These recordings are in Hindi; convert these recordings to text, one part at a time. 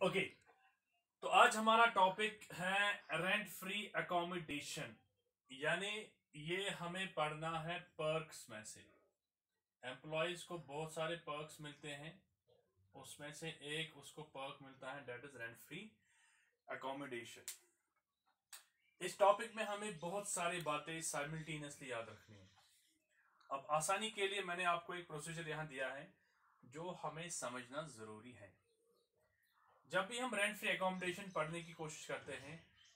ओके तो आज हमारा टॉपिक है रेंट फ्री अकोमोडेशन। यानी ये हमें पढ़ना है पर्क्स में से। एम्प्लॉयज को बहुत सारे पर्क्स मिलते हैं, उसमें से एक उसको पर्क मिलता है, that is rent free accommodation. इस टॉपिक में हमें बहुत सारी बातें साइमल्टेनियसली याद रखनी है। अब आसानी के लिए मैंने आपको एक प्रोसीजर यहां दिया है जो हमें समझना जरूरी है। जब भी हम रेंट फ्री अकोमोडेशन पढ़ने की कोशिश करते हैं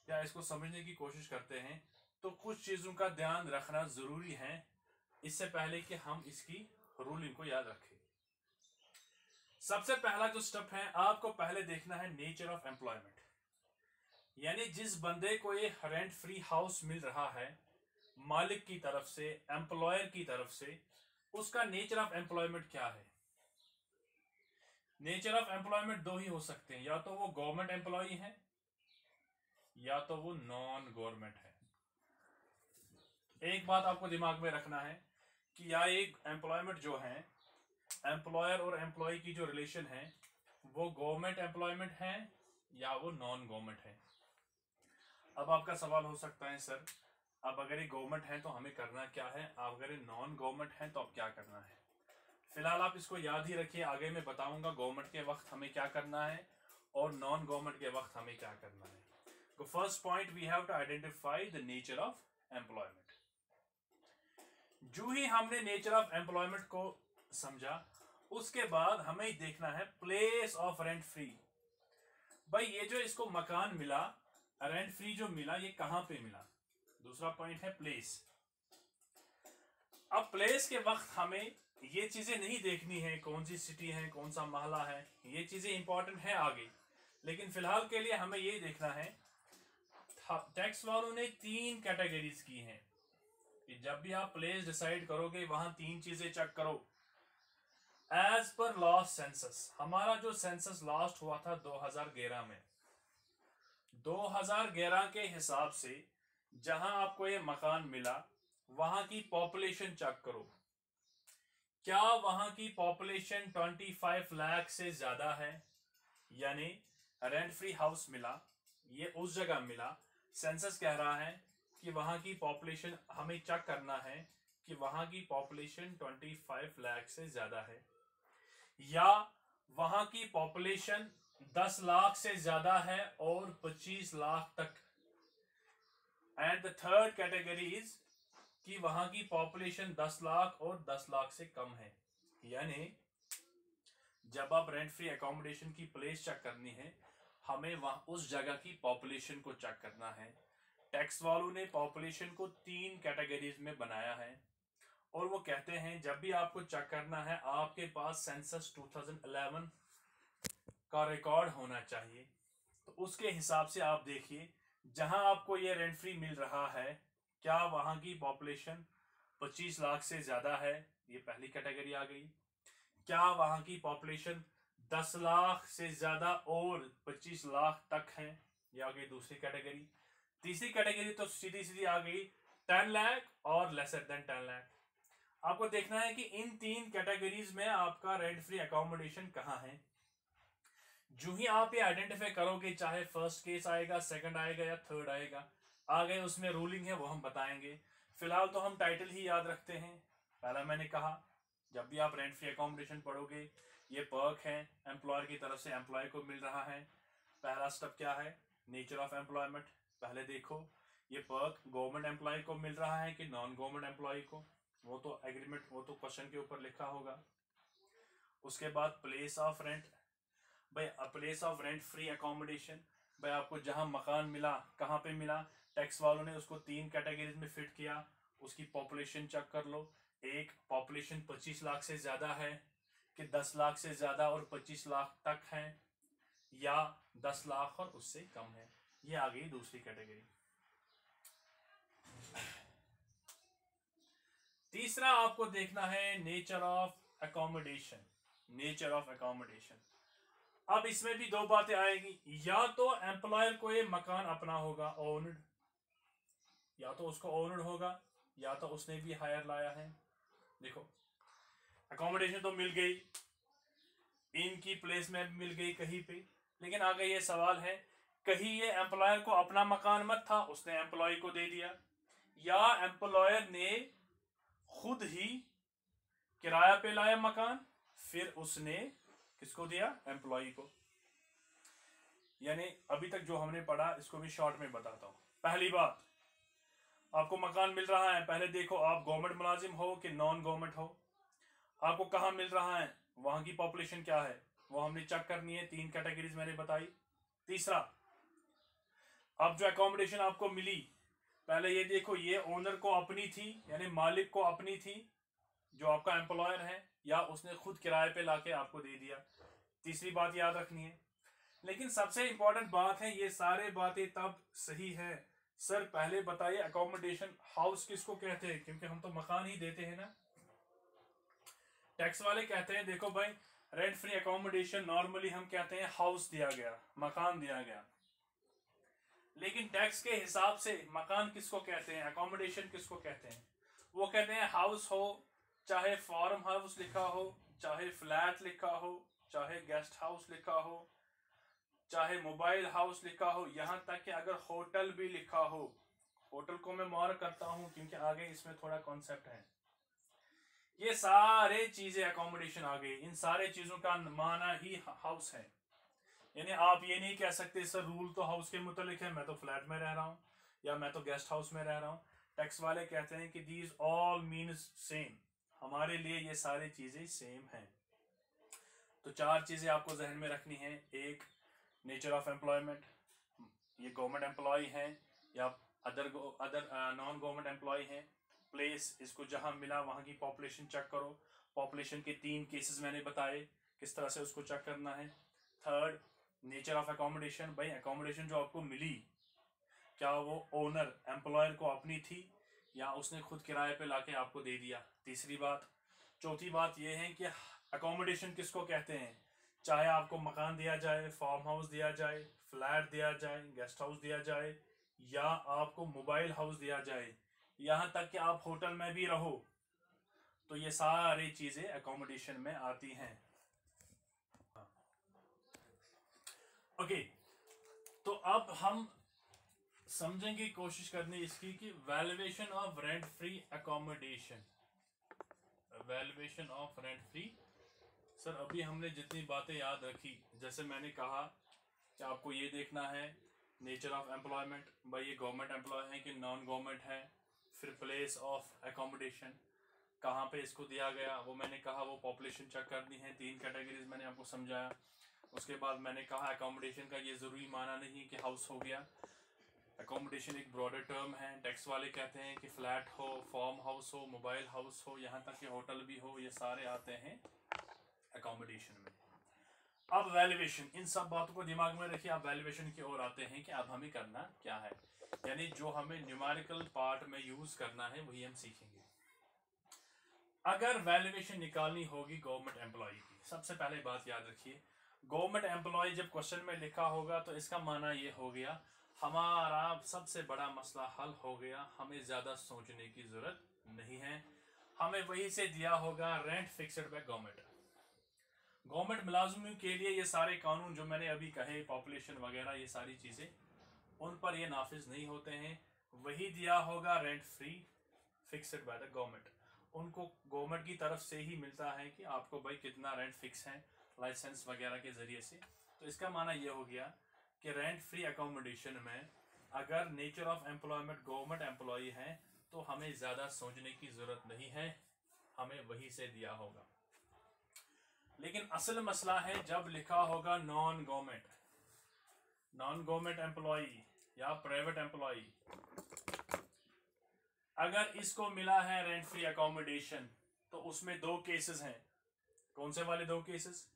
या इसको समझने की कोशिश करते हैं तो कुछ चीज़ों का ध्यान रखना ज़रूरी है इससे पहले कि हम इसकी रूलिंग को याद रखें। सबसे पहला जो स्टेप है, आपको पहले देखना है नेचर ऑफ एम्प्लॉयमेंट। यानी जिस बंदे को ये रेंट फ्री हाउस मिल रहा है मालिक की तरफ से, एम्प्लॉयर की तरफ से, उसका नेचर ऑफ एम्प्लॉयमेंट क्या है। नेचर ऑफ एम्प्लॉयमेंट दो ही हो सकते हैं, या तो वो गवर्नमेंट एम्प्लॉय है या तो वो नॉन गवर्नमेंट है। एक बात आपको दिमाग में रखना है कि या एक एम्प्लॉयमेंट जो है, एम्प्लॉयर और एम्प्लॉय की जो रिलेशन है वो गवर्नमेंट एम्प्लॉयमेंट है या वो नॉन गवर्नमेंट है। अब आपका सवाल हो सकता है सर, अब अगर ये गवर्नमेंट है तो हमें करना क्या है, अगर ये नॉन गवर्नमेंट है तो अब क्या करना है। फिलहाल आप इसको याद ही रखिए, आगे मैं बताऊंगा गवर्नमेंट के वक्त हमें क्या करना है और नॉन गवर्नमेंट के वक्त हमें क्या करना है। तो first point, we have to identify the nature of employment. जो ही हमने नेचर ऑफ एम्प्लॉयमेंट को समझा उसके बाद हमें देखना है प्लेस ऑफ रेंट फ्री। भाई ये जो इसको मकान मिला, रेंट फ्री जो मिला, ये कहां पे मिला। दूसरा पॉइंट है प्लेस। अब प्लेस के वक्त हमें ये चीजें नहीं देखनी है कौन सी सिटी है, कौन सा महला है, ये चीजें इंपॉर्टेंट है आगे, लेकिन फिलहाल के लिए हमें ये देखना है। टैक्स वालों ने 3 कैटेगरीज की हैं कि जब भी आप प्लेस डिसाइड करोगे वहां 3 चीजें चेक करो। एज पर लास्ट सेंसस, हमारा जो सेंसस लास्ट हुआ था 2011 में, 2011 के हिसाब से जहां आपको ये मकान मिला वहां की पॉपुलेशन चेक करो। क्या वहां की पॉपुलेशन 25 लाख से ज्यादा है। यानी रेंट फ्री हाउस मिला, ये उस जगह मिला, सेंसस कह रहा है कि वहां की पॉपुलेशन, हमें चेक करना है कि वहां की पॉपुलेशन 25 लाख से ज्यादा है या वहां की पॉपुलेशन 10 लाख से ज्यादा है और 25 लाख तक। And the third category is कि वहां की पॉपुलेशन 10 लाख और 10 लाख से कम है। यानी जब आप रेंट फ्री अकोमोडेशन की प्लेस चेक करनी है हमें वहां उस जगह की पॉपुलेशन को चेक करना है। टैक्स वालों ने पॉपुलेशन को 3 कैटेगरीज में बनाया है और वो कहते हैं जब भी आपको चेक करना है आपके पास सेंसस 2011 का रिकॉर्ड होना चाहिए। तो उसके हिसाब से आप देखिए जहां आपको ये रेंट फ्री मिल रहा है क्या वहां की पॉपुलेशन 25 लाख से ज्यादा है, ये पहली कैटेगरी आ गई। क्या वहां की पॉपुलेशन 10 लाख से ज्यादा और 25 लाख तक है, ये आ गई दूसरी कैटेगरी। तीसरी कैटेगरी तो सीधी सीधी आ गई 10 लाख और लेसर देन 10 लाख। आपको देखना है कि इन 3 कैटेगरीज में आपका रेंट फ्री अकोमोडेशन कहां है। जो ही आप ये आइडेंटिफाई करोगे, चाहे फर्स्ट केस आएगा, सेकंड आएगा या थर्ड आएगा, आगे उसमें रूलिंग है वो हम बताएंगे। फिलहाल तो हम टाइटल ही याद रखते हैं। पहला मैंने कहा जब भी आप रेंट फ्री अकोमोडेशन पढ़ोगे ये पर्क है, एम्प्लॉयर की तरफ से एम्प्लॉय को मिल रहा है। पहला स्टेप क्या है, नेचर ऑफ एम्प्लॉयमेंट। पहले देखो ये पर्क गवर्नमेंट एम्प्लॉय को मिल रहा है कि नॉन गवर्नमेंट एम्प्लॉय को, वो तो एग्रीमेंट, वो तो क्वेश्चन के ऊपर लिखा होगा। उसके बाद प्लेस ऑफ रेंट, भाई place of rent free accommodation, भाई आपको जहां मकान मिला कहां पे मिला, टैक्स वालों ने उसको 3 कैटेगरीज में फिट किया, उसकी पॉपुलेशन चेक कर लो। एक, पॉपुलेशन 25 लाख से ज्यादा है कि 10 लाख से ज्यादा और 25 लाख तक है या 10 लाख और उससे कम है, ये आ गई दूसरी कैटेगरी। तीसरा आपको देखना है nature of accommodation. Nature of accommodation, अब इसमें भी 2 बातें आएगी, या तो एम्प्लॉयर को ये मकान अपना होगा ओन्ड, या तो उसको ओन्ड होगा या तो उसने भी हायर लाया है। देखो अकोमोडेशन तो मिल गई, इनकी प्लेस में मिल गई कहीं पे, लेकिन आगे ये सवाल है, कहीं ये एम्प्लॉयर को अपना मकान मत था, उसने एम्प्लॉय को दे दिया, या एम्प्लॉयर ने खुद ही किराया पे लाया मकान, फिर उसने किसको दिया, एम्प्लॉय को। यानी अभी तक जो हमने पढ़ा इसको भी शॉर्ट में बताता हूं। पहली बात, आपको मकान मिल रहा है, पहले देखो आप गवर्नमेंट मुलाजिम हो कि नॉन गवर्नमेंट हो, आपको कहाँ मिल रहा है, वहां की पॉपुलेशन क्या है, वो हमने चेक करनी है। 3 कैटेगरीज मैंने बताई। तीसरा, अब जो अकोमोडेशन आपको मिली, पहले ये देखो ये ओनर को अपनी थी, यानी मालिक को अपनी थी जो आपका एम्प्लॉयर है, या उसने खुद किराए पे लाके आपको दे दिया। तीसरी बात याद रखनी है। लेकिन सबसे इंपॉर्टेंट बात है, ये सारे बातें तब सही है सर पहले बताइए अकोमोडेशन हाउस किसको कहते हैं, क्योंकि हम तो मकान ही देते हैं ना। टैक्स वाले कहते हैं देखो भाई रेंट फ्री अकोमोडेशन नॉर्मली हम कहते हैं हाउस दिया गया, मकान दिया गया, लेकिन टैक्स के हिसाब से मकान किसको कहते हैं, अकोमोडेशन किसको कहते हैं। वो कहते हैं हाउस हो, चाहे फार्म हाउस लिखा हो, चाहे फ्लैट लिखा हो, चाहे गेस्ट हाउस लिखा हो, चाहे मोबाइल हाउस लिखा हो, यहां तक कि अगर होटल भी लिखा हो। होटल को मैं मार्क करता हूं क्योंकि आगे इसमें थोड़ा कॉन्सेप्ट है। ये सारे चीजें अकोमोडेशन आ गई, इन सारे चीजों का माना ही हाउस है। यानी आप ये नहीं कह सकते सर रूल तो हाउस के मुतालिक है, मैं तो फ्लैट में रह रहा हूँ या मैं तो गेस्ट हाउस में रह रहा हूँ। टैक्स वाले कहते हैं कि दीज ऑल मीन्स सेम, हमारे लिए ये सारी चीजें सेम हैं। तो 4 चीजें आपको जहन में रखनी है। एक, नेचर ऑफ एम्प्लॉयमेंट, ये गवर्नमेंट एम्प्लॉय है या अदर नॉन गवर्नमेंट एम्प्लॉय है। प्लेस, इसको जहां मिला वहां की पॉपुलेशन चेक करो। पॉपुलेशन के 3 केसेस मैंने बताए, किस तरह से उसको चेक करना है। थर्ड, नेचर ऑफ अकोमोडेशन, भाई अकोमोडेशन जो आपको मिली क्या वो ओनर एम्प्लॉयर को अपनी थी या उसने खुद किराए पे लाके आपको दे दिया। तीसरी बात, चौथी बात ये है कि अकोमोडेशन किसको कहते हैं, चाहे आपको मकान दिया जाए, फार्म हाउस दिया जाए, फ्लैट दिया जाए, गेस्ट हाउस दिया जाए, या आपको मोबाइल हाउस दिया जाए, यहाँ तक कि आप होटल में भी रहो, तो ये सारी चीजें अकोमोडेशन में आती हैं। ओके, तो अब हम समझेंगे, कोशिश करनी इसकी कि valuation of rent free accommodation. Valuation of rent free, sir अभी हमने जितनी बातें याद रखी, जैसे मैंने कहा कि आपको ये देखना है नेचर ऑफ एम्प्लॉयमेंट, भाई ये गवर्नमेंट एम्प्लॉय है कि नॉन गवर्नमेंट है। फिर प्लेस ऑफ अकोमोडेशन, कहाँ पे इसको दिया गया, वो मैंने कहा वो पॉपुलेशन चेक करनी है। 3 कैटेगरीज मैंने आपको समझाया। उसके बाद मैंने कहा अकोमोडेशन का ये ज़रूरी माना नहीं कि हाउस हो गया, अकोमोडेशन एक ब्रॉडर टर्म है। टैक्स वाले कहते हैं कि फ्लैट हो, फार्म हाउस हो, मोबाइल हाउस हो, यहाँ तक कि होटल भी हो, ये सारे आते हैं अकोमोडेशन में। अब वैल्यूएशन, इन सब बातों को दिमाग में रखिए। अब वैल्यूएशन की ओर आते हैं कि अब हमें करना क्या है, यानी जो हमें न्यूमेरिकल पार्ट में यूज करना है वही हम सीखेंगे। अगर वैल्यूएशन निकालनी होगी गवर्नमेंट एम्प्लॉय की, सबसे पहले बात याद रखिए, गवर्नमेंट एम्प्लॉय जब क्वेश्चन में लिखा होगा तो इसका माना ये हो गया हमारा सबसे बड़ा मसला हल हो गया, हमें ज्यादा सोचने की जरूरत नहीं है। हमें वही से दिया होगा rent fixed by government. Government मुलाजिमों के लिए ये सारे कानून जो मैंने अभी कहे, पॉपुलेशन वगैरह, ये सारी चीजें उन पर ये नाफिज नहीं होते हैं। वही दिया होगा rent free fixed by the government, उनको गवर्नमेंट की तरफ से ही मिलता है कि आपको भाई कितना रेंट फिक्स है लाइसेंस वगैरह के जरिए से। तो इसका माना यह हो गया कि रेंट फ्री अकोमोडेशन में अगर nature of employment government employee है तो हमें ज़्यादा सोचने की ज़रूरत नहीं है, हमें वही से दिया होगा। लेकिन असल मसला है जब लिखा होगा नॉन गवर्नमेंट एम्प्लॉय या प्राइवेट एम्प्लॉय, अगर इसको मिला है रेंट फ्री अकोमोडेशन तो उसमें 2 केसेस हैं। कौन से वाले 2 केसेस?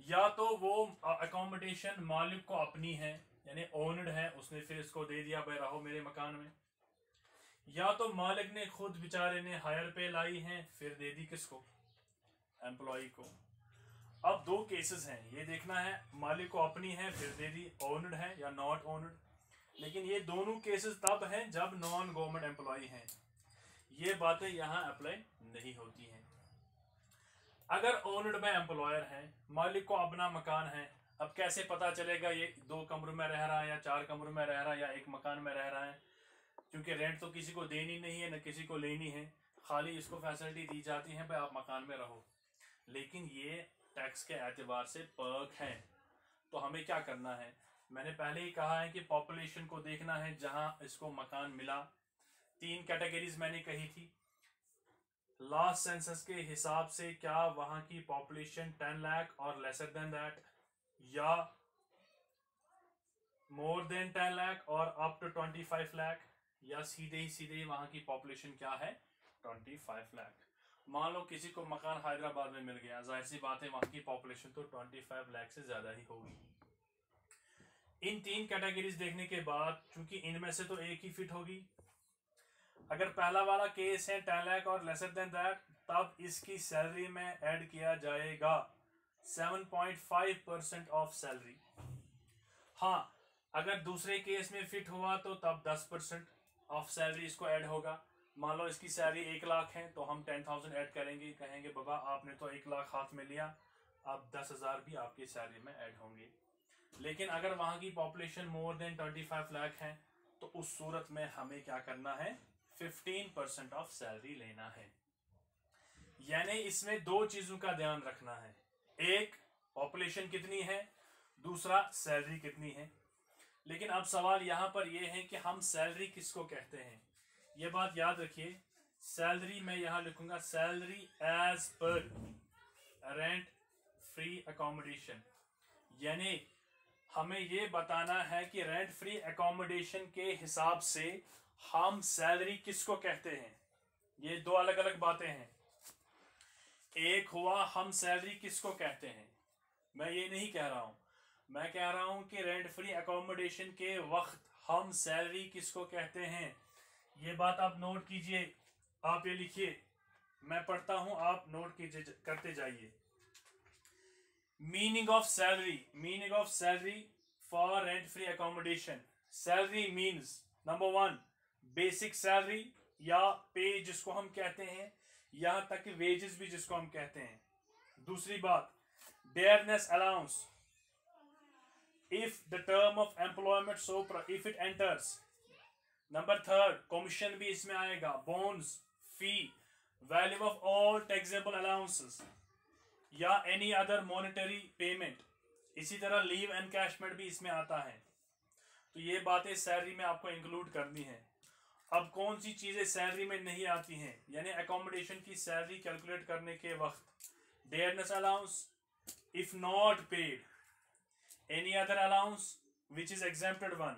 या तो वो अकोमोडेशन मालिक को अपनी है, यानी ओनड है, उसने फिर इसको दे दिया भाई रहो मेरे मकान में, या तो मालिक ने खुद बेचारे ने हायर पे लाई है फिर दे दी किसको, एम्प्लॉय को। अब 2 केसेस हैं, ये देखना है मालिक को अपनी है फिर दे दी, ओनड है या नॉट ओनड। लेकिन ये दोनों केसेस तब हैं जब नॉन गवर्नमेंट एम्प्लॉय हैं, ये बातें यहाँ अप्लाई नहीं होती हैं। अगर ओनड में एम्प्लॉयर है, मालिक को अपना मकान है, अब कैसे पता चलेगा ये 2 कमरों में रह रहा है या 4 कमरों में रह रहा है या एक मकान में रह रहा है, क्योंकि रेंट तो किसी को देनी नहीं है न किसी को लेनी है, खाली इसको फैसिलिटी दी जाती है भाई आप मकान में रहो। लेकिन ये टैक्स के एतबार से पर्क हैं। तो हमें क्या करना है, मैंने पहले ही कहा है कि पॉपुलेशन को देखना है जहां इसको मकान मिला। 3 कैटेगरीज मैंने कही थी। लास्ट सेंसस के हिसाब से क्या वहां की पॉपुलेशन 10 लाख और लेसर देन दैट, या मोर देन 10 लाख और अप टू 25 लाख, या सीधे ही वहां की पॉपुलेशन क्या है 25 लाख। मान लो किसी को मकान हैदराबाद में मिल गया, जाहिर सी बात है वहां की पॉपुलेशन तो 25 लाख से ज्यादा ही होगी। इन 3 कैटेगरीज देखने के बाद चूंकि इनमें से तो एक ही फिट होगी, अगर पहला वाला केस है 10 लाख और लेसर देन दैट, तब इसकी सैलरी में ऐड किया जाएगा 7.5% ऑफ सैलरी। हाँ, अगर दूसरे केस में फिट हुआ तो तब 10% ऑफ सैलरी इसको ऐड होगा। मान लो इसकी सैलरी 1 लाख है तो हम 10,000 ऐड करेंगे, कहेंगे बाबा आपने तो 1 लाख हाथ में लिया, अब 10,000 भी आपकी सैलरी में ऐड होंगे। लेकिन अगर वहां की पॉपुलेशन मोर देन 25 लाख है तो उस सूरत में हमें क्या करना है, 15% ऑफ सैलरी लेना है। यानी इसमें 2 चीजों का ध्यान रखना है, एक पॉपुलेशन कितनी है, दूसरा सैलरी कितनी है। लेकिन अब सवाल यहां पर यह है कि हम सैलरी किसको कहते हैं, यह बात याद रखिए। सैलरी मैं यहां लिखूंगा salary as per rent free accommodation, यानी हमें यह बताना है कि रेंट फ्री अकोमोडेशन के हिसाब से हम सैलरी किसको कहते हैं। ये 2 अलग अलग बातें हैं। एक हुआ हम सैलरी किसको कहते हैं, मैं ये नहीं कह रहा हूं, मैं कह रहा हूं कि रेंट फ्री अकोमोडेशन के वक्त हम सैलरी किसको कहते हैं। ये बात आप नोट कीजिए, आप ये लिखिए, मैं पढ़ता हूं आप नोट कीजिए करते जाइए। Meaning of salary for rent free accommodation. Salary means number 1 basic salary या पे जिसको हम कहते हैं, यहां तक कि वेजेस भी जिसको हम कहते हैं। दूसरी बात dearness allowance if the term of employment so if it enters. Number 3 commission भी इसमें आएगा, bones, fee, value of all taxable allowances या एनी अदर मॉनेटरी पेमेंट। इसी तरह लीव एनकैशमेंट भी इसमें आता है। तो ये बातें सैलरी में आपको इंक्लूड करनी है। अब कौन सी चीजें सैलरी में नहीं आती हैं, यानी अकोमोडेशन की सैलरी कैलकुलेट करने के वक्त, dearness allowance if not paid, any other allowance which is exempted one.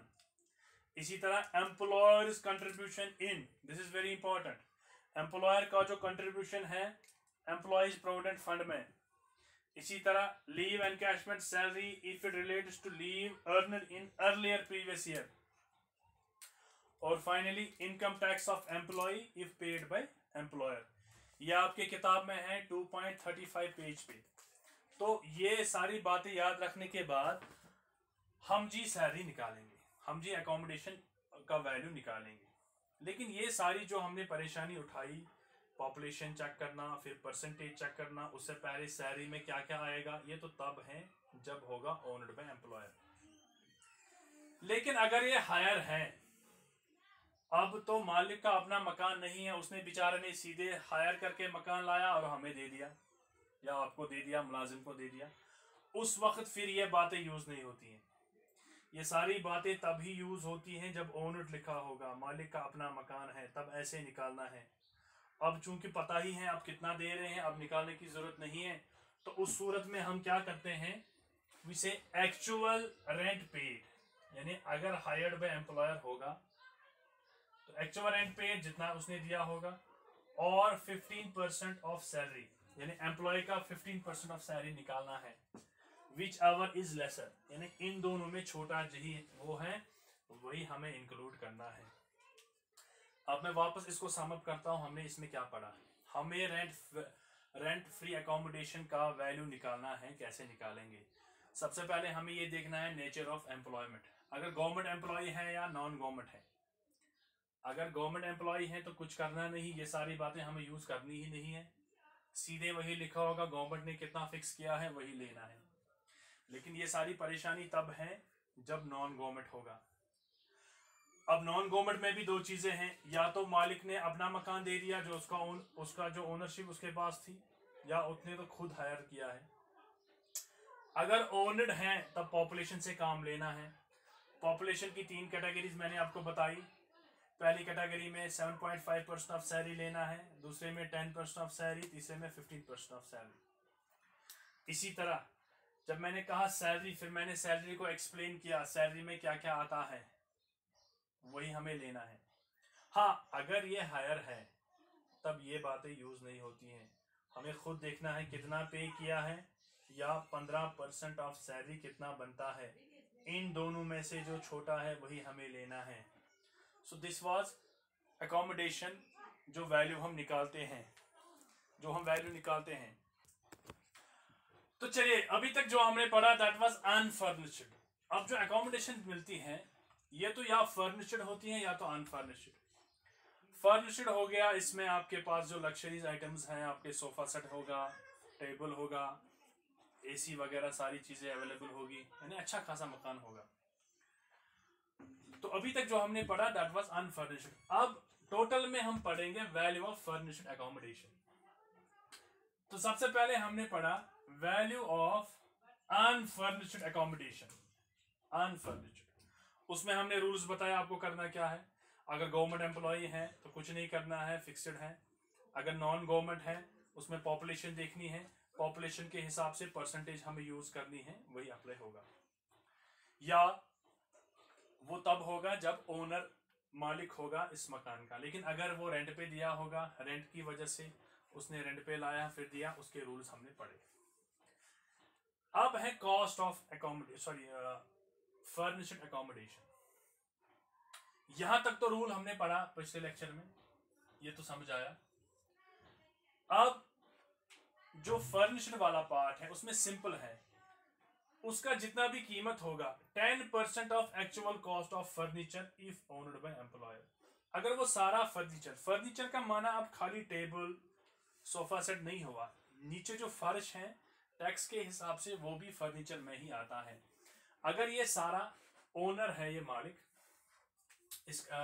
इसी तरह employers contribution in, this is very important, employer का जो कंट्रीब्यूशन है एम्प्लॉयज प्रोविडेंट फंड में। इसी तरह leave encashment salary if it relates to leave earned in earlier previous year. और finally income tax of employee if paid by employer. यह आपके किताब में है 2.35 पेज पे। तो ये सारी बातें याद रखने के बाद हम जी सैलरी निकालेंगे, हम जी अकोमोडेशन का वैल्यू निकालेंगे। लेकिन ये सारी जो हमने परेशानी उठाई, पॉपुलेशन चेक करना, फिर परसेंटेज चेक करना, उससे पहले सैलरी में क्या क्या आएगा, ये तो तब है जब होगा ओनर्ड बाय एम्प्लॉयर। लेकिन अगर ये हायर है, अब तो मालिक का अपना मकान नहीं है, उसने बेचारे ने सीधे हायर करके मकान लाया और हमें दे दिया या आपको दे दिया, मुलाजिम को दे दिया, उस वक्त फिर ये बातें यूज नहीं होती हैं। ये सारी बातें तभी यूज होती हैं जब ओनर लिखा होगा, मालिक का अपना मकान है, तब ऐसे निकालना है। अब चूंकि पता ही है आप कितना दे रहे हैं, अब निकालने की जरूरत नहीं है, तो उस सूरत में हम क्या करते हैं, वी से एक्चुअल रेंट पेड, यानी अगर हायर्ड बाय एम्प्लॉयर होगा तो एक्चुअल रेंट पेड जितना उसने दिया होगा, और 15% ऑफ सैलरी, यानी एम्प्लॉय का 15% ऑफ सैलरी निकालना है, विच एवर इज लेसर, यानी इन दोनों में छोटा जही वो है, वही हमें इंक्लूड करना है। अब मैं वापस इसको समअप करता हूं, हमने इसमें क्या पढ़ा। हमें रेंट फ्री अकोमोडेशन का वैल्यू निकालना है, कैसे निकालेंगे। सबसे पहले हमें ये देखना है नेचर ऑफ एम्प्लॉयमेंट, अगर गवर्नमेंट एम्प्लॉय है या नॉन गवर्नमेंट है। अगर गवर्नमेंट एम्प्लॉय है तो कुछ करना नहीं, ये सारी बातें हमें यूज करनी ही नहीं है, सीधे वही लिखा होगा, गवर्नमेंट ने कितना फिक्स किया है वही लेना है। लेकिन ये सारी परेशानी तब है जब नॉन गवर्नमेंट होगा। अब नॉन गवर्नमेंट में भी दो चीजें हैं, या तो मालिक ने अपना मकान दे दिया जो उसका जो ओनरशिप उसके पास थी, या उसने तो खुद हायर किया है। अगर ओनर्ड हैं तब पॉपुलेशन से काम लेना है। पॉपुलेशन की 3 कैटेगरीज मैंने आपको बताई। पहली कैटेगरी में 7.5% ऑफ सैलरी लेना है, दूसरे में 10% ऑफ सैलरी, तीसरे में 15% ऑफ सैलरी। इसी तरह जब मैंने कहा सैलरी, फिर मैंने सैलरी को एक्सप्लेन किया, सैलरी में क्या क्या आता है वही हमें लेना है। हाँ, अगर ये हायर है तब ये बातें यूज नहीं होती हैं, हमें खुद देखना है कितना पे किया है या 15% ऑफ सैलरी कितना बनता है, इन दोनों में से जो छोटा है वही हमें लेना है। सो दिस वाज अकोमोडेशन, जो वैल्यू हम निकालते हैं, तो चलिए अभी तक जो हमने पढ़ा दैट वाज अनफर्निश्ड। अब जो अकोमोडेशन मिलती है ये तो या फर्निश्ड होती है या तो अनफर्निश्ड। फर्निश्ड हो गया, इसमें आपके पास जो लग्जरीज आइटम्स हैं, आपके सोफा सेट होगा, टेबल होगा, एसी वगैरह सारी चीजें अवेलेबल होगी, यानी अच्छा खासा मकान होगा। तो अभी तक जो हमने पढ़ा दैट वाज अनफर्निश्ड। अब टोटल में हम पढ़ेंगे वैल्यू ऑफ फर्निश्ड अकोमोडेशन। तो सबसे पहले हमने पढ़ा value of unfurnished accommodation. Unfurnished, उसमें हमने रूल्स बताया आपको करना क्या है। अगर गवर्नमेंट एम्प्लॉय है तो कुछ नहीं करना है, फिक्स्ड है। अगर नॉन गवर्नमेंट है उसमें पॉपुलेशन देखनी है, पॉपुलेशन के हिसाब से परसेंटेज हमें यूज करनी है, वही अप्लाई होगा। या वो तब होगा जब ओनर मालिक होगा इस मकान का, लेकिन अगर वो रेंट पे दिया होगा, रेंट की वजह से उसने रेंट पे लाया फिर दिया, उसके रूल्स हमने पढ़े। अब है cost of accommodation, furnished accommodation. यहां तक तो रूल हमने पढ़ा पिछले लेक्चर में, ये तो समझ आया। अब जो फर्निश्ड वाला पार्ट है उसमें सिंपल है, उसका जितना भी कीमत होगा 10% of actual cost of furniture if owned by employer. अगर वो सारा फर्नीचर का माना अब खाली टेबल सोफा सेट नहीं हुआ, नीचे जो फर्श है टैक्स के हिसाब से वो भी फर्नीचर में ही आता है। अगर ये सारा ओनर है, ये मालिक इसका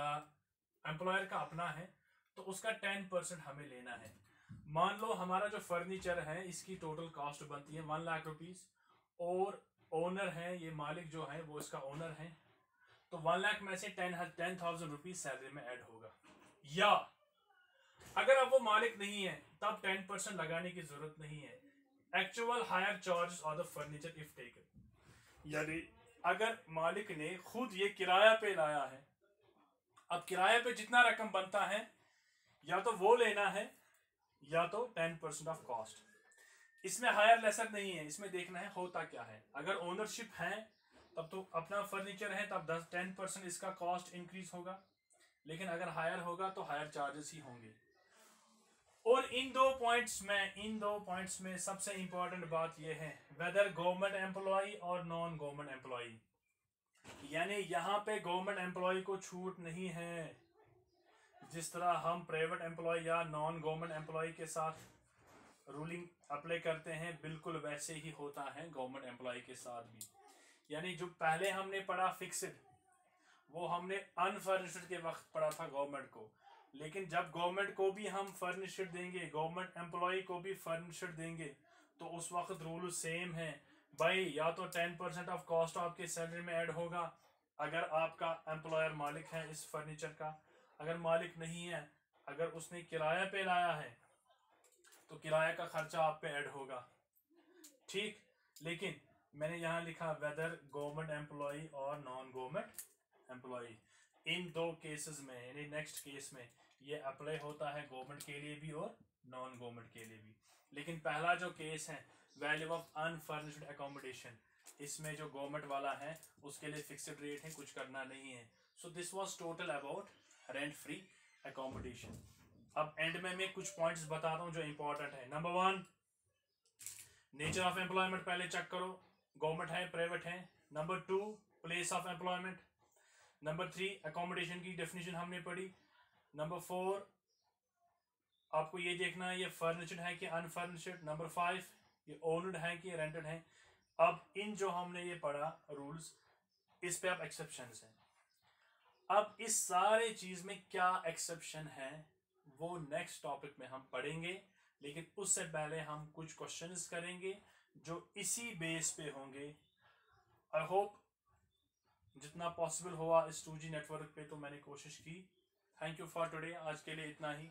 एम्प्लॉयर का अपना है, तो उसका 10% हमें लेना है। मान लो हमारा जो फर्नीचर है इसकी टोटल कॉस्ट बनती है 1 लाख रुपीस, और ओनर है ये मालिक जो है वो इसका ओनर है, तो 1 लाख में से 10,000 रुपीज सैलरी में ऐड होगा। या अगर अब वो मालिक नहीं है तब 10% लगाने की जरूरत नहीं है। Actual hire charge on the furniture if taken, यानी अगर मालिक ने खुद ये किराया पे लाया है, अब किराए पे जितना रकम बनता है या तो वो लेना है या तो 10% ऑफ कॉस्ट। इसमें हायर लेसर नहीं है, इसमें देखना है होता क्या है। अगर ओनरशिप है तब तो अपना फर्नीचर है तब 10% इसका कॉस्ट इंक्रीज होगा, लेकिन अगर हायर होगा तो हायर चार्जेस ही होंगे। और इन दो पॉइंट्स में सबसे इंपॉर्टेंट बात यह है वेदर गवर्नमेंट एम्प्लॉय और नॉन गवर्नमेंट एम्प्लॉय, यानी यहाँ पे गवर्नमेंट एम्प्लॉय को छूट नहीं है। जिस तरह हम प्राइवेट एम्प्लॉय या नॉन गवर्नमेंट एम्प्लॉय के साथ रूलिंग अप्लाई करते हैं, बिल्कुल वैसे ही होता है गवर्नमेंट एम्प्लॉय के साथ भी। यानी जो पहले हमने पढ़ा फिक्स्ड, वो हमने अनफर्निश्ड के वक्त पढ़ा था गवर्नमेंट को, लेकिन जब गवर्नमेंट को भी हम फर्निश्ड देंगे, गवर्नमेंट एम्प्लॉय को भी फर्निश्ड देंगे, तो उस वक्त रूल सेम है भाई। या तो 10% ऑफ कॉस्ट आपके सैलरी में ऐड होगा अगर आपका एम्प्लॉयर मालिक है इस फर्नीचर का। अगर मालिक नहीं है, अगर उसने किराया पे लाया है तो किराया का खर्चा आप पे ऐड होगा, ठीक। लेकिन मैंने यहाँ लिखा वेदर गवर्नमेंट एम्प्लॉय और नॉन गवर्नमेंट एम्प्लॉय, इन दो केसेस में, यानी नेक्स्ट केस में ये अप्लाई होता है गवर्नमेंट के लिए भी और नॉन गवर्नमेंट के लिए भी। लेकिन पहला जो केस है वैल्यू ऑफ अनफर्निश्ड अकोमोडेशन, इसमें जो गवर्नमेंट वाला है उसके लिए फिक्स्ड रेट है, कुछ करना नहीं है। So this was total about rent free accommodation. अब एंड में मैं कुछ पॉइंट्स बताता हूं जो इंपॉर्टेंट है। नंबर 1, नेचर ऑफ एम्प्लॉयमेंट पहले चेक करो, गवर्नमेंट है प्राइवेट है। Number 2, place of employment. Number 3, accommodation की डेफिनेशन हमने पढ़ी। नंबर 4, आपको ये देखना है ये फर्निचर्ड है कि अनफर्निश्ड। नंबर 5, ये ओन्ड है कि रेंटेड है। अब इन जो हमने ये पढ़ा रूल्स, इस पे अब एक्सेप्शंस हैं। अब इस सारे चीज में क्या एक्सेप्शन है वो नेक्स्ट टॉपिक में हम पढ़ेंगे, लेकिन उससे पहले हम कुछ क्वेश्चंस करेंगे जो इसी बेस पे होंगे। आई होप जितना पॉसिबल हुआ इस 2G नेटवर्क पे तो मैंने कोशिश की। थैंक यू फॉर टुडे, आज के लिए इतना ही।